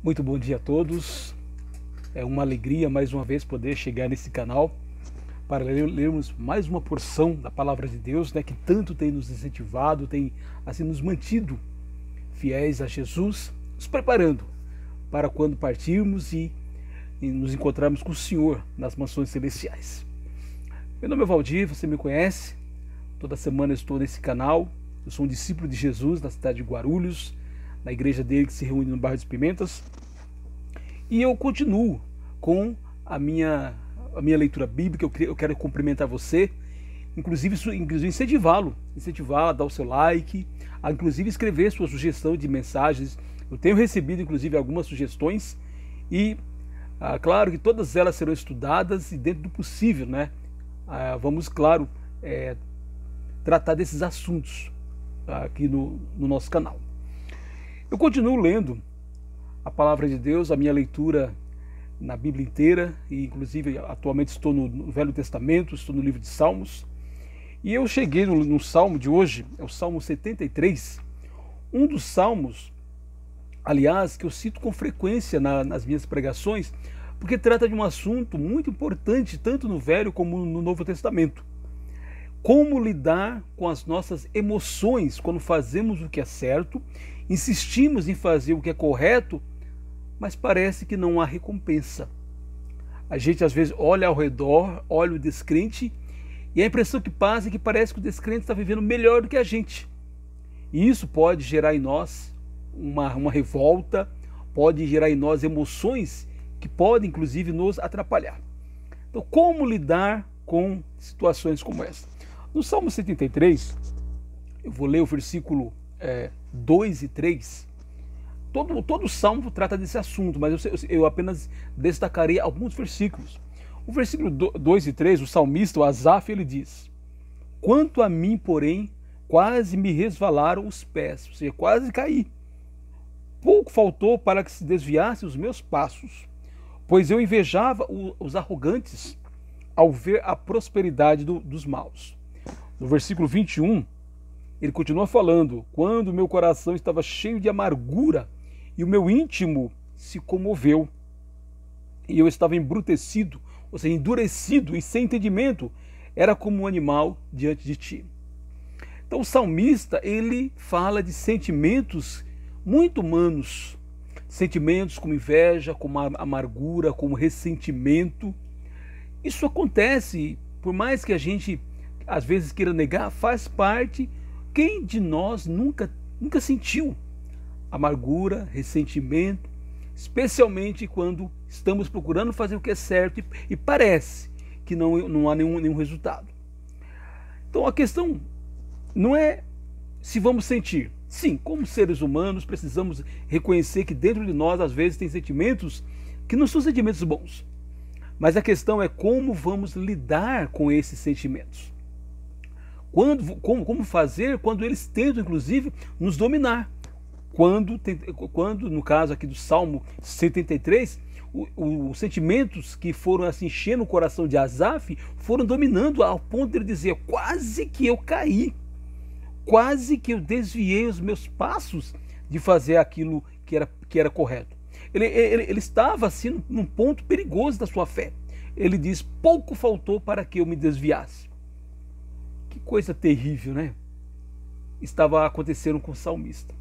Muito bom dia a todos. É uma alegria mais uma vez poder chegar nesse canal para lermos mais uma porção da palavra de Deus, que tanto tem nos incentivado, tem assim nos mantido fiéis a Jesus, nos preparando para quando partirmos e nos encontrarmos com o Senhor nas mansões celestiais. Meu nome é Valdir, você me conhece. Toda semana eu estou nesse canal. Eu sou um discípulo de Jesus na cidade de Guarulhos, na igreja dele que se reúne no bairro dos Pimentas. E eu continuo com a minha leitura bíblica. Eu quero cumprimentar você, inclusive incentivá-lo a dar o seu like, a inclusive escrever sua sugestão de mensagens. Eu tenho recebido inclusive algumas sugestões e claro que todas elas serão estudadas e dentro do possível, vamos, claro, tratar desses assuntos aqui no nosso canal. Eu continuo lendo a palavra de Deus, a minha leitura na Bíblia inteira, e inclusive atualmente estou no Velho Testamento, estou no livro de Salmos, e eu cheguei no Salmo de hoje, é o Salmo 73, um dos salmos, aliás, que eu cito com frequência nas minhas pregações, porque trata de um assunto muito importante, tanto no Velho como no Novo Testamento. Como lidar com as nossas emoções quando fazemos o que é certo, insistimos em fazer o que é correto, mas parece que não há recompensa. A gente às vezes olha ao redor, olha o descrente, e a impressão que passa é que parece que o descrente está vivendo melhor do que a gente. E isso pode gerar em nós uma revolta, pode gerar em nós emoções que podem inclusive nos atrapalhar. Então, como lidar com situações como essa? No Salmo 73, eu vou ler o versículo 2 e 3. Todo o Salmo trata desse assunto, mas eu apenas destacarei alguns versículos. O versículo 2 e 3, o salmista, o Asaf, ele diz: quanto a mim, porém, quase me resvalaram os pés, ou seja, quase caí. Pouco faltou para que se desviassem os meus passos, pois eu invejava os arrogantes ao ver a prosperidade dos maus. No versículo 21, ele continua falando: quando meu coração estava cheio de amargura e o meu íntimo se comoveu, e eu estava embrutecido, ou seja, endurecido e sem entendimento, era como um animal diante de ti. Então o salmista, ele fala de sentimentos muito humanos, sentimentos como inveja, como amargura, como ressentimento. Isso acontece, por mais que a gente às vezes queira negar, faz parte. Quem de nós nunca sentiu amargura, ressentimento, especialmente quando estamos procurando fazer o que é certo e parece que não há nenhum resultado. Então a questão não é se vamos sentir. Sim, como seres humanos precisamos reconhecer que dentro de nós às vezes tem sentimentos que não são sentimentos bons. Mas a questão é como vamos lidar com esses sentimentos. Como fazer quando eles tentam, inclusive, nos dominar. Quando no caso aqui do Salmo 73, os sentimentos que foram assim, enchendo o coração de Asaf foram dominando ao ponto de ele dizer: quase que eu caí, quase que eu desviei os meus passos de fazer aquilo que era correto. Ele estava assim num ponto perigoso da sua fé. Ele diz: pouco faltou para que eu me desviasse. Que coisa terrível, Estava acontecendo com o salmista.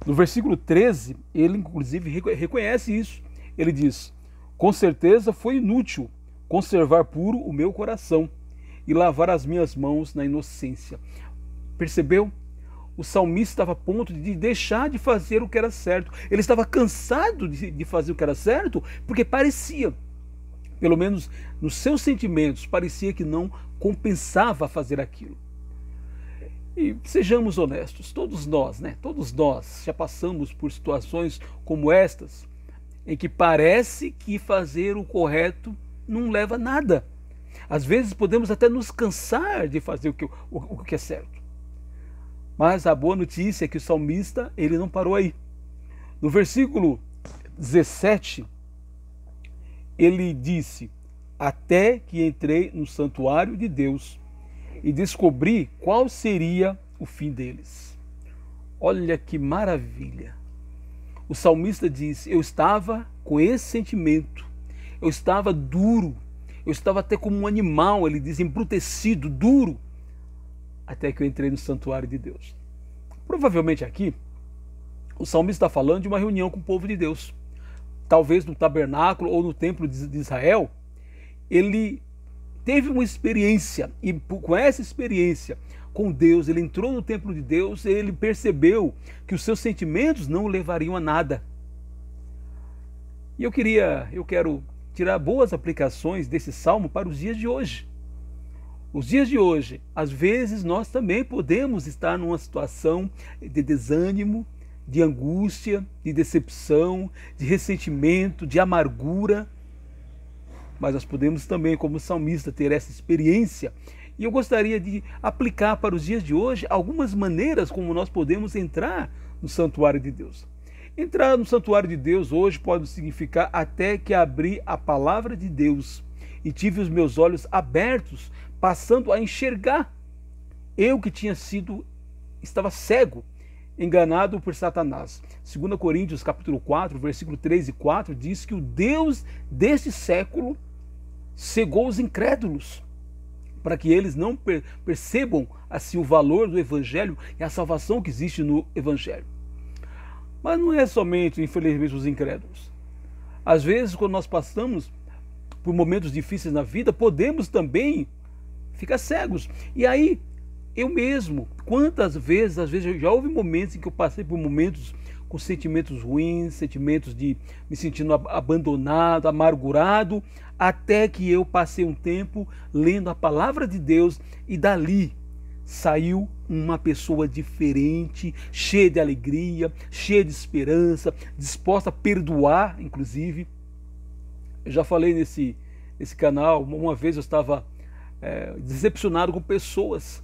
No versículo 13, ele inclusive reconhece isso. Ele diz: com certeza foi inútil conservar puro o meu coração e lavar as minhas mãos na inocência. Percebeu? O salmista estava a ponto de deixar de fazer o que era certo. Ele estava cansado de fazer o que era certo, porque parecia, pelo menos nos seus sentimentos, parecia que não compensava fazer aquilo. E sejamos honestos, todos nós já passamos por situações como estas, em que parece que fazer o correto não leva a nada. Às vezes podemos até nos cansar de fazer o que é certo. Mas a boa notícia é que o salmista, ele não parou aí. No versículo 17, ele disse: até que entrei no santuário de Deus e descobri qual seria o fim deles. Olha que maravilha! O salmista diz: eu estava com esse sentimento, eu estava duro, eu estava até como um animal, ele diz, embrutecido, duro, até que eu entrei no santuário de Deus. Provavelmente aqui, o salmista está falando de uma reunião com o povo de Deus. Talvez no tabernáculo ou no templo de Israel, ele teve uma experiência, e com essa experiência com Deus, ele entrou no templo de Deus, e ele percebeu que os seus sentimentos não o levariam a nada. E eu quero tirar boas aplicações desse salmo para os dias de hoje. Os dias de hoje, às vezes nós também podemos estar numa situação de desânimo, de angústia, de decepção, de ressentimento, de amargura, mas nós podemos também, como salmista, ter essa experiência. E eu gostaria de aplicar para os dias de hoje algumas maneiras como nós podemos entrar no santuário de Deus. Entrar no santuário de Deus hoje pode significar até que abri a palavra de Deus e tive os meus olhos abertos, passando a enxergar. Eu que estava cego, enganado por Satanás. 2 Coríntios capítulo 4, versículo 3 e 4 diz que o Deus deste século cegou os incrédulos, para que eles não percebam assim o valor do Evangelho e a salvação que existe no Evangelho. Mas não é somente, infelizmente, os incrédulos. Às vezes, quando nós passamos por momentos difíceis na vida, podemos também ficar cegos. E aí, eu mesmo, quantas vezes, às vezes, já houve momentos em que eu passei por momentos com sentimentos ruins, sentimentos de me sentindo abandonado, amargurado, até que eu passei um tempo lendo a palavra de Deus e dali saiu uma pessoa diferente, cheia de alegria, cheia de esperança, disposta a perdoar, inclusive. Eu já falei nesse canal, uma vez eu estava decepcionado com pessoas,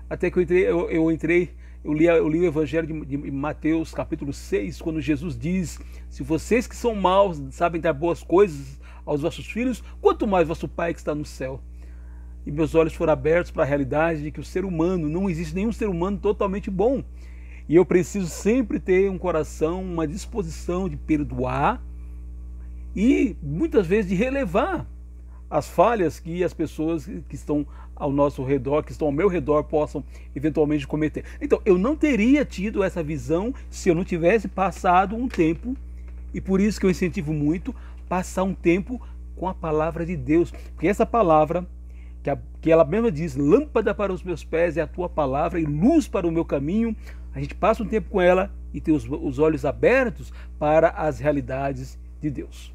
até que eu li o Evangelho de Mateus, capítulo 6, quando Jesus diz: se vocês que são maus sabem dar boas coisas aos vossos filhos, quanto mais vosso Pai que está no céu. E meus olhos foram abertos para a realidade de que o ser humano, não existe nenhum ser humano totalmente bom. E eu preciso sempre ter um coração, uma disposição de perdoar e muitas vezes de relevar as falhas que as pessoas que estão ao nosso redor, que estão ao meu redor, possam eventualmente cometer. Então, eu não teria tido essa visão se eu não tivesse passado um tempo, e por isso que eu incentivo muito, passar um tempo com a palavra de Deus. Porque essa palavra, que ela mesma diz, lâmpada para os meus pés é a tua palavra e luz para o meu caminho, a gente passa um tempo com ela e tem os olhos abertos para as realidades de Deus.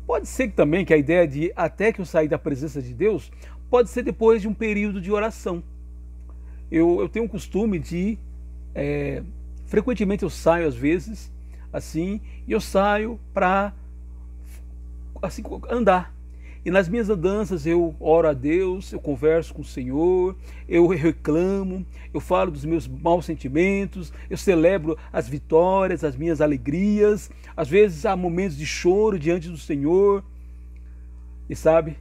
Pode ser também que a ideia de até que eu sair da presença de Deus, pode ser depois de um período de oração. Eu tenho um costume de, frequentemente eu saio às vezes, assim, e eu saio para assim, andar. E nas minhas andanças eu oro a Deus, eu converso com o Senhor, eu reclamo, eu falo dos meus maus sentimentos, eu celebro as vitórias, as minhas alegrias. Às vezes há momentos de choro diante do Senhor. E sabe,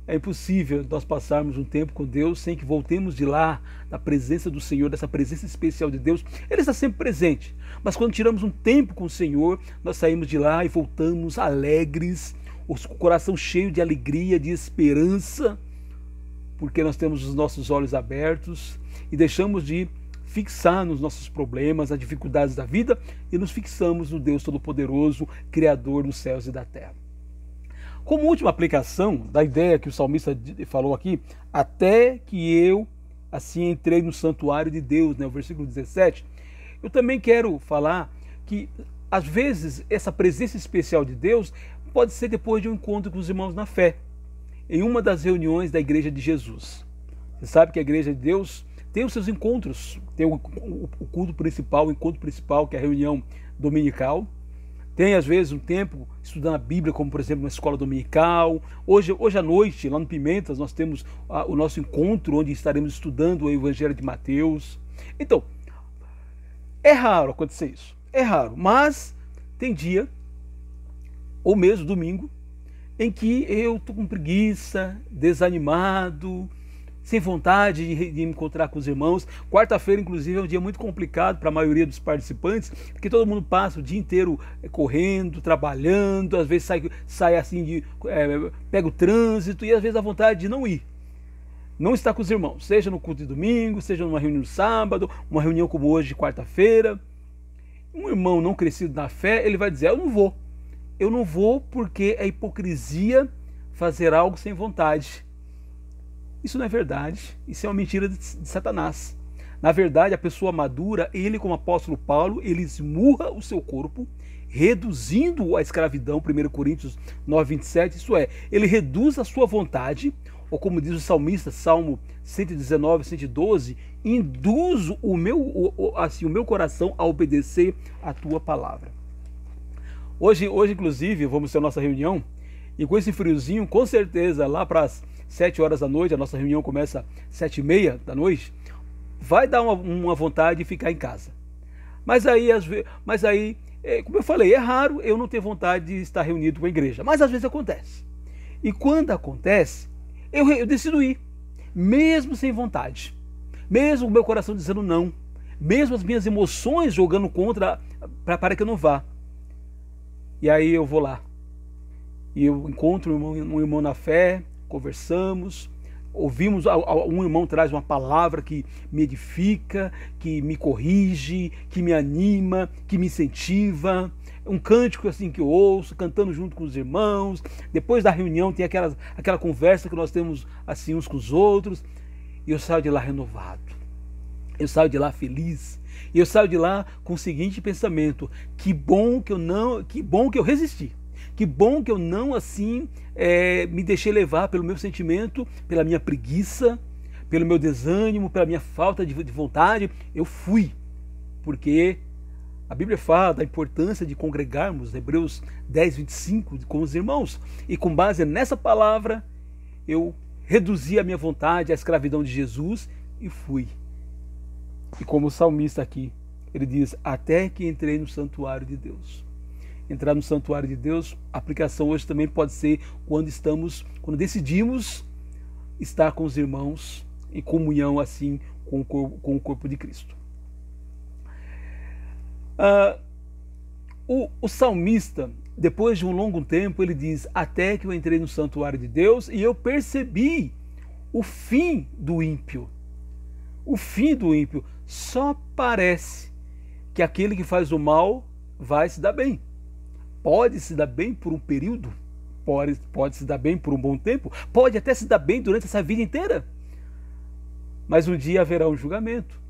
é impossível nós passarmos um tempo com Deus sem que voltemos de lá, da presença do Senhor, dessa presença especial de Deus. Ele está sempre presente. Mas quando tiramos um tempo com o Senhor, nós saímos de lá e voltamos alegres, o coração cheio de alegria, de esperança, porque nós temos os nossos olhos abertos e deixamos de fixar nos nossos problemas, as dificuldades da vida e nos fixamos no Deus Todo-Poderoso, Criador dos céus e da terra. Como última aplicação da ideia que o salmista falou aqui, até que eu assim entrei no santuário de Deus, o versículo 17, eu também quero falar que às vezes essa presença especial de Deus pode ser depois de um encontro com os irmãos na fé, em uma das reuniões da Igreja de Jesus. Você sabe que a Igreja de Deus tem os seus encontros, tem o culto principal, o encontro principal, que é a reunião dominical. Tem às vezes um tempo estudando a Bíblia, como por exemplo na escola dominical. Hoje à noite, lá no Pimentas, nós temos o nosso encontro, onde estaremos estudando o Evangelho de Mateus. Então, é raro acontecer isso, é raro, mas tem dia, ou mesmo domingo, em que eu estou com preguiça, desanimado, sem vontade de me encontrar com os irmãos. Quarta-feira, inclusive, é um dia muito complicado para a maioria dos participantes, porque todo mundo passa o dia inteiro correndo, trabalhando, às vezes sai assim, pega o trânsito e às vezes a vontade de não ir. Não estar com os irmãos, seja no culto de domingo, seja numa reunião de sábado, uma reunião como hoje de quarta-feira. Um irmão não crescido na fé, ele vai dizer, eu não vou. Eu não vou porque é hipocrisia fazer algo sem vontade. Isso não é verdade, isso é uma mentira de Satanás. Na verdade, a pessoa madura, ele como apóstolo Paulo, ele esmurra o seu corpo, reduzindo-o à escravidão, 1 Coríntios 9:27, isso é, ele reduz a sua vontade, ou como diz o salmista, Salmo 119, 112, induzo o meu coração a obedecer a tua palavra. Hoje, inclusive, vamos ter a nossa reunião, e com esse friozinho, com certeza, lá para as 7 horas da noite, a nossa reunião começa às 7h30 da noite, vai dar uma vontade de ficar em casa. Mas aí, como eu falei, é raro eu não ter vontade de estar reunido com a igreja, mas às vezes acontece. E quando acontece, eu decido ir, mesmo sem vontade, mesmo o meu coração dizendo não, mesmo as minhas emoções jogando contra para que eu não vá. E aí eu vou lá, e eu encontro um irmão na fé, conversamos, ouvimos, um irmão traz uma palavra que me edifica, que me corrige, que me anima, que me incentiva, um cântico assim que eu ouço, cantando junto com os irmãos. Depois da reunião tem aquela conversa que nós temos assim uns com os outros, e eu saio de lá renovado, eu saio de lá feliz, e eu saio de lá com o seguinte pensamento: que bom que eu resisti, que bom que eu não assim me deixei levar pelo meu sentimento, pela minha preguiça, pelo meu desânimo, pela minha falta de vontade. Eu fui, porque a Bíblia fala da importância de congregarmos, Hebreus 10:25, com os irmãos. E com base nessa palavra, eu reduzi a minha vontade à escravidão de Jesus e fui. E como o salmista aqui, ele diz, até que entrei no santuário de Deus. Entrar no santuário de Deus, a aplicação hoje também pode ser quando decidimos estar com os irmãos em comunhão assim com o corpo de Cristo. O salmista, depois de um longo tempo, ele diz, até que eu entrei no santuário de Deus e eu percebi o fim do ímpio. O fim do ímpio. Só parece que aquele que faz o mal vai se dar bem. Pode se dar bem por um período, pode se dar bem por um bom tempo, pode até se dar bem durante essa vida inteira. Mas um dia haverá um julgamento.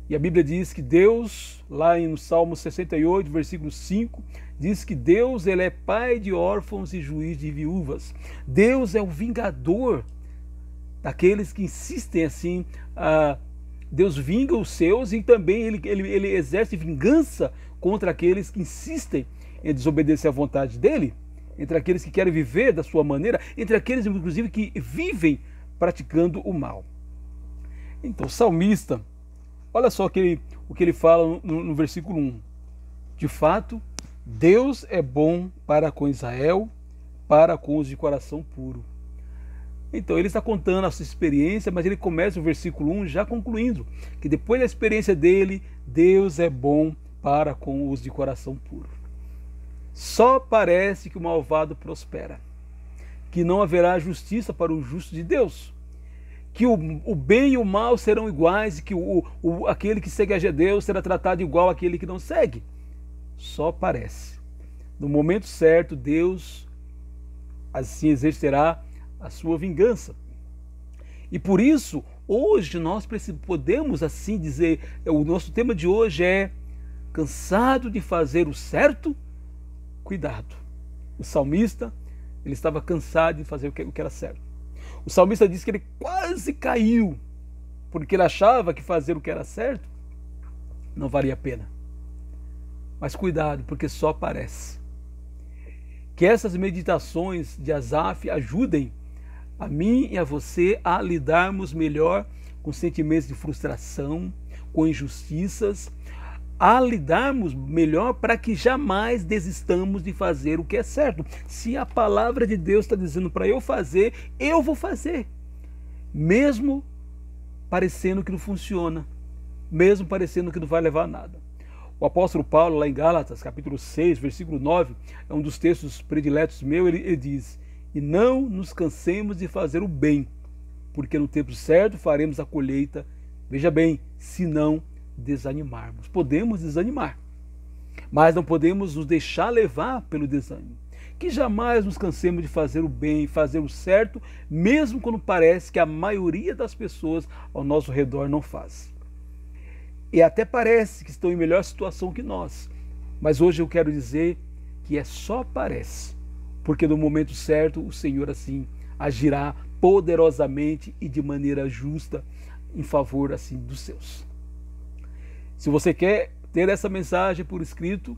E a Bíblia diz que Deus, lá no Salmo 68, versículo 5, diz que Deus, ele é pai de órfãos e juiz de viúvas. Deus é o vingador daqueles que insistem assim. Deus vinga os seus e também ele exerce vingança contra aqueles que insistem em desobedecer à vontade dele, entre aqueles que querem viver da sua maneira, entre aqueles, inclusive, que vivem praticando o mal. Então, o salmista, olha só o que ele fala no versículo 1. De fato, Deus é bom para com Israel, para com os de coração puro. Então, ele está contando a sua experiência, mas ele começa o versículo 1 já concluindo que depois da experiência dele, Deus é bom para com os de coração puro. Só parece que o malvado prospera, que não haverá justiça para o justo de Deus, que o bem e o mal serão iguais e que aquele que segue a Deus será tratado igual àquele que não segue. Só parece. No momento certo, Deus assim exercerá a sua vingança. E por isso, hoje nós podemos assim dizer, o nosso tema de hoje é cansado de fazer o certo? Cuidado. O salmista, ele estava cansado de fazer o que era certo. O salmista diz que ele quase caiu, porque ele achava que fazer o que era certo não valia a pena. Mas cuidado, porque só parece. Que essas meditações de Asaf ajudem a mim e a você a lidarmos melhor com sentimentos de frustração, com injustiças, a lidarmos melhor para que jamais desistamos de fazer o que é certo. Se a palavra de Deus está dizendo para eu fazer, eu vou fazer. mesmo parecendo que não funciona, mesmo parecendo que não vai levar a nada. O apóstolo Paulo, lá em Gálatas, capítulo 6, versículo 9, é um dos textos prediletos meu, ele diz: e não nos cansemos de fazer o bem, porque no tempo certo faremos a colheita, veja bem, se não desanimarmos. Podemos desanimar, mas não podemos nos deixar levar pelo desânimo. Que jamais nos cansemos de fazer o bem, fazer o certo, mesmo quando parece que a maioria das pessoas ao nosso redor não faz. E até parece que estão em melhor situação que nós. Mas hoje eu quero dizer que é só parece, porque no momento certo o Senhor assim agirá poderosamente e de maneira justa em favor assim dos seus. Se você quer ter essa mensagem por escrito,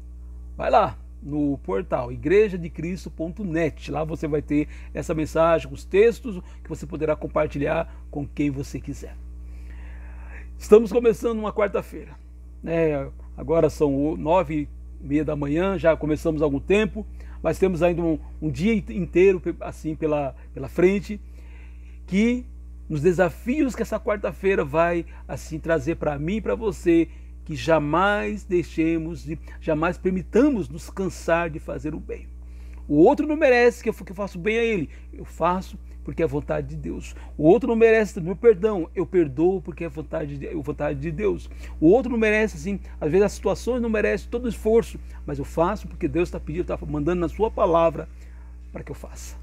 vai lá no portal igrejadecristo.net. Lá você vai ter essa mensagem com os textos que você poderá compartilhar com quem você quiser. Estamos começando uma quarta-feira, né? Agora são 9h30 da manhã, já começamos há algum tempo, mas temos ainda um dia inteiro assim pela frente, que nos desafios que essa quarta-feira vai assim trazer para mim e para você, que jamais jamais permitamos nos cansar de fazer o bem. O outro não merece que eu faça o bem a ele, eu faço porque é vontade de Deus. O outro não merece meu perdão, eu perdoo porque é vontade de Deus. O outro não merece, assim, às vezes as situações não merecem todo o esforço, mas eu faço porque Deus está pedindo, está mandando na sua palavra para que eu faça.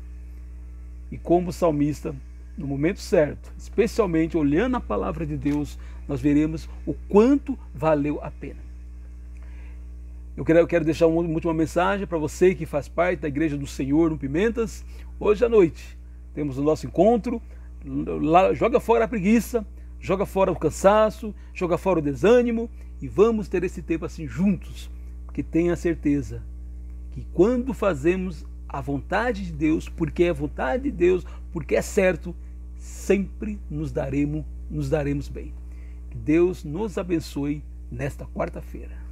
E como salmista, no momento certo, especialmente olhando a palavra de Deus, nós veremos o quanto valeu a pena. Eu quero deixar uma última mensagem para você que faz parte da Igreja do Senhor no Pimentas. Hoje à noite temos o nosso encontro. Joga fora a preguiça, joga fora o cansaço, joga fora o desânimo e vamos ter esse tempo assim juntos, porque tenha certeza que quando fazemos a vontade de Deus, porque é vontade de Deus, porque é certo, sempre nos daremos bem. Que Deus nos abençoe nesta quarta-feira.